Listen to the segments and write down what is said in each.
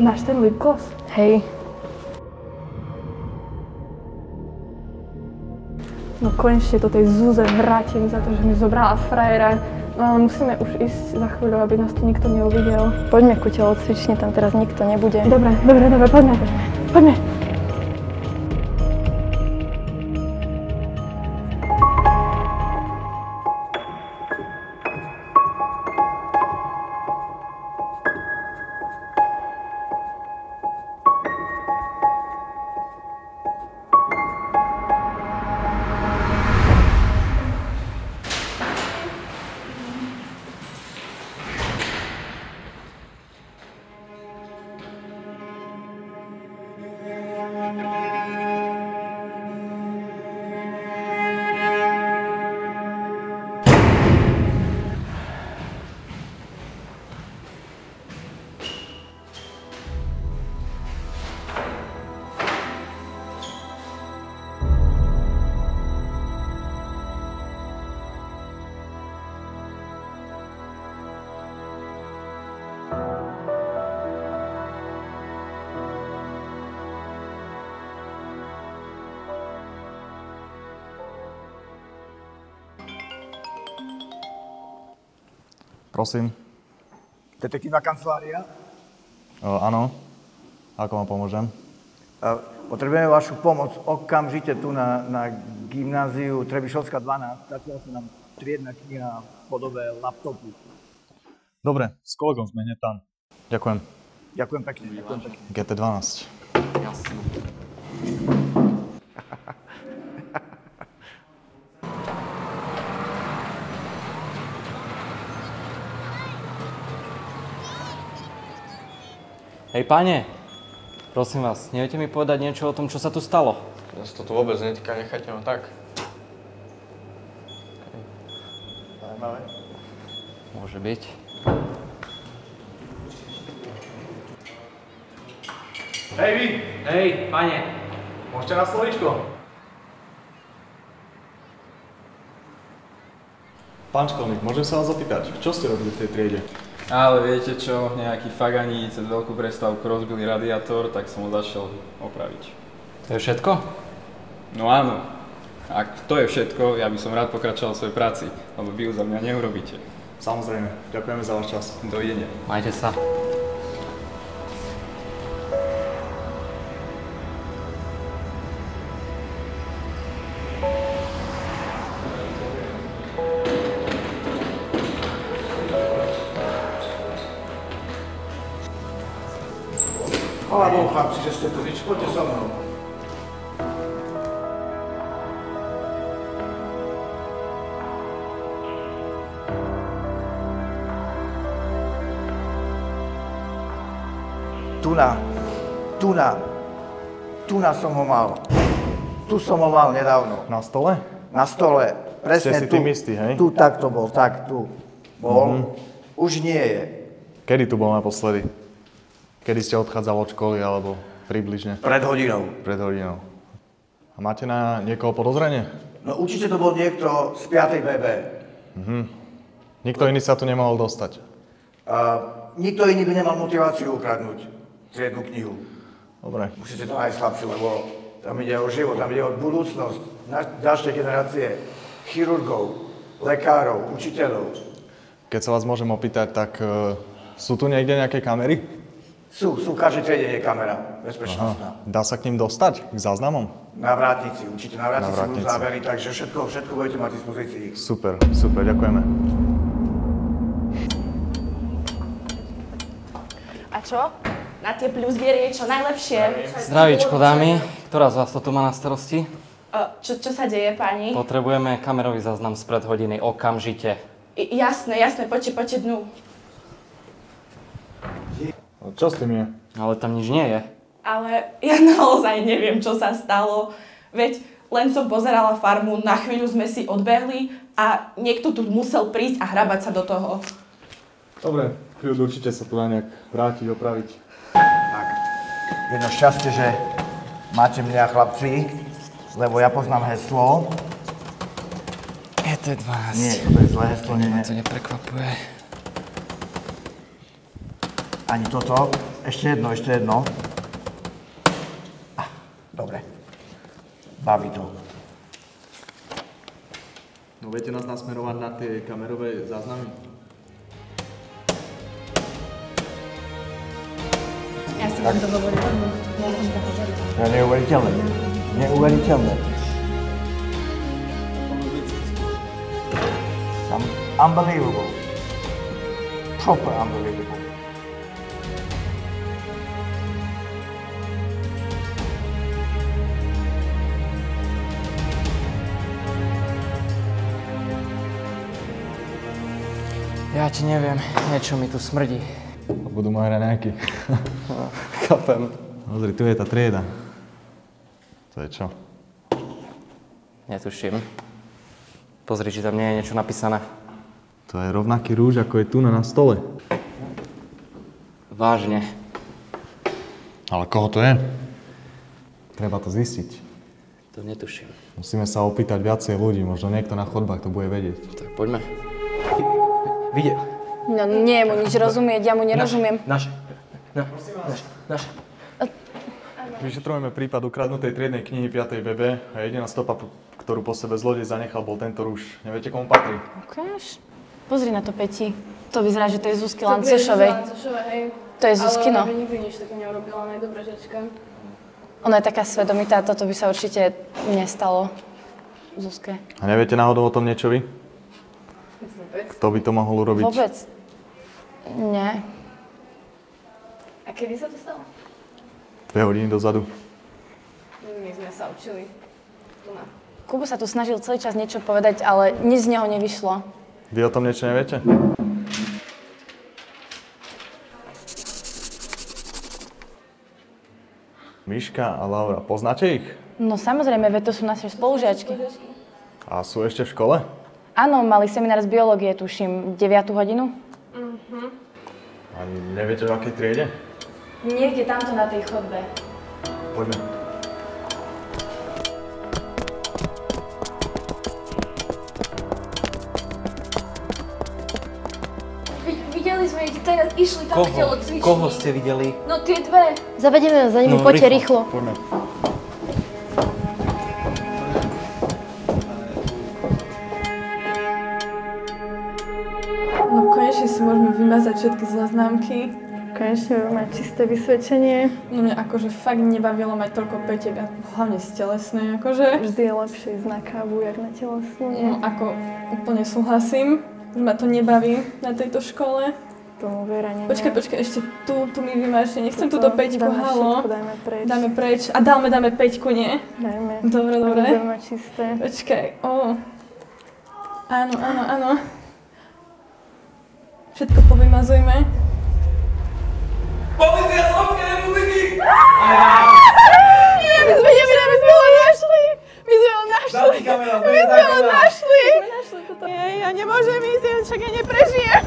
Máš ten lipgloss? Hej. No konečne to tej Zuze vrátim za to, že mi zobrala frajera. No ale musíme už ísť za chvíľu, aby nás tu nikto neuvidel. Poďme ku telocvični, tam teraz nikto nebude. Dobre, poďme. Poďme. Prosím. Detektívna kancelária? Áno. Ako vám pomôžem? Potrebujeme vašu pomoc okamžite tu na gymnáziu Trebišovská 12. Zatiaľ sa nám triedna kniha v podobe laptopu. Dobre, s kolegom sme hneď tam. Ďakujem. Ďakujem pekne. GT12. Jasne. Hej, páne, prosím vás, neviete mi povedať niečo o tom, čo sa tu stalo? Ja sa to tu vôbec netýka, nechajte ma tak. Zajímavé. Môže byť. Hej vy! Hej, pane. Môžete na slovíčko? Pán školník, môžem sa vás opýtať, čo ste robili v tej triede? Ale viete čo, nejakí fagani cez veľkú prestávku rozbili radiátor, tak som ho začal opraviť. To je všetko? No áno. Ak to je všetko, ja by som rád pokračoval v svojej práci, lebo vy ju za mňa neurobíte. Samozrejme, ďakujeme za váš čas. Dovidenia. Majte sa. Chvála Bohu, chlapci, že ste tu. Poďte so mnou. Tuna som ho mal. Tu som ho mal nedávno. Na stole? Na stole. Presne Ste si tu. tým istý, hej? Tu takto bol, tak tu bol. Už nie je. Kedy tu bol naposledy? Kedy ste odchádzali od školy, alebo približne? Pred hodinou. Pred hodinou. A máte na niekoho podozrenie? No určite to bol niekto z 5. BB. Nikto iný sa tu nemohol dostať. Nikto iný by nemal motiváciu ukradnúť triednu knihu. Dobre. Musíte to nájsť, chlapci, lebo tam ide o život, tam ide o budúcnosť ďalšej generácie chirurgov, lekárov, učiteľov. Keď sa vás môžem opýtať, tak sú tu niekde nejaké kamery? Sú, v každej triede je kamera bezpečnostná. Dá sa k ním dostať? K záznamom? Na vrátnici, určite na vrátnici budú vrátnici. zábery, takže všetko budete mať v dispozícii. Super, ďakujeme. A čo? Na tie pľuzviere je čo najlepšie. Zdravíčko, dámy. Ktorá z vás to tu má na starosti? Čo sa deje, pani? Potrebujeme kamerový záznam spred hodiny, okamžite. Jasné, poďte dnu. Čo s tým je? Ale tam nič nie je. Ale ja naozaj neviem, čo sa stalo. Veď len som pozerala farmu, na chvíľu sme si odbehli a niekto tu musel prísť a hrabať sa do toho. Dobre, chvíľu určite sa tu dá nejak vrátiť, opraviť. Tak, jedno šťastie, že máte mňa, chlapci, lebo ja poznám heslo. GT12. Nie, to je zlé heslo, nie. Ma to neprekvapuje. Ani toto. Ešte jedno. Dobre. Baví to. No viete nás nasmerovať na tie kamerové záznamy? Ja si vám to hovorila, ja som to hovorila. Neuveriteľné. Unbelievable. Proper unbelievable. Ja ti neviem, niečo mi tu smrdí. Budú mať raňajky. Chápem. Pozri, tu je tá trieda. To je čo? Netuším. Pozri, či tam nie je niečo napísané. To je rovnaký rúž, ako je tu na stole. Vážne. Ale koho to je? Treba to zistiť. To netuším. Musíme sa opýtať viacej ľudí, možno niekto na chodbách to bude vedieť. Tak poďme. Videl. No nie je mu nič rozumieť, ja mu nerozumiem. Naše. Vyšetrujeme prípad ukradnutej triednej knihy 5. BB a jediná stopa, ktorú po sebe zlodej zanechal, bol tento rúž. Neviete, komu patrí? Ukáž. Pozri na to Peti. To vyzerá, že to je Zuzky Lancešovej. To je Zuzkino. Ale nikdy nič také neurobila, ona je dobrá žečka. Ona je taká svedomitá, toto by sa určite nestalo Zuzke. A neviete náhodou o tom niečo vy? Vôbec. Kto by to mohol urobiť? Vôbec. Nie. A kedy sa to stalo? 2 hodiny dozadu. My sme sa učili. Tu na. Kubo sa tu snažil celý čas niečo povedať, ale nič z neho nevyšlo. Vy o tom niečo neviete? Miška a Laura, poznáte ich? No samozrejme, veď to sú naše spolužiačky. A sú ešte v škole? Áno, mali seminár z biológie, tuším, 9. hodinu. A neviete, v akej triede? Niekde tamto na tej chodbe. Poďme. Videli sme ich, teraz išli tam k telocvični. Koho ste videli? No tie dve. Zavedieme za nimi, poďte rýchlo. Poďme. No konečne si môžeme vymazať všetky záznamky. Konečne budeme mať čisté vysvedčenie. No mňa akože fakt nebavilo mať toľko petiek, a hlavne z telesnej, akože. Vždy je lepšie ísť na kávu, jak na telesnú. No ako úplne súhlasím, že ma to nebaví na tejto škole. Tomu Viera nie. Počkaj, ešte tu mi vymáš, nechcem túto peťku, halo. Dáme preč. Dáme preč. A dáme peťku, nie? Dajme. Dobre. Budeme mať čisté. Počkaj, Áno. Všetko povymazujme. Polícia Slovenskej republiky! Nie, my sme ho našli! My sme ho našli! Nie, ja nemôžem ísť, však ja neprežijem.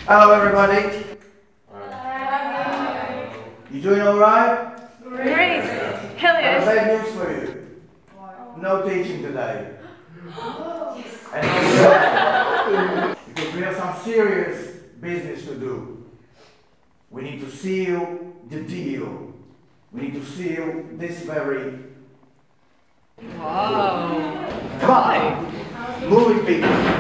Hello everybody. Hi. You doing alright? Great. Hell I have yes. bad news for you. No teaching today. And because we have some serious business to do. We need to seal the deal. We need to seal this very... Wow. Come on! Move it, people.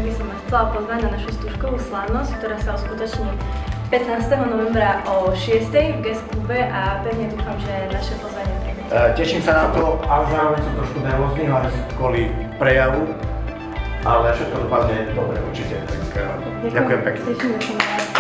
By som vás chcela pozvať na našu stúžkovú slávnosť, ktorá sa uskutoční 15. novembra o 6. v Guest klube a pevne dúfam, že naše pozvanie príjmete. Teším sa na to, ale zároveň som trošku nervózny, hlavne kvôli prejavu, ale všetko dopadne dobre určite, tak ďakujem pekne. Tešíme sa na vás.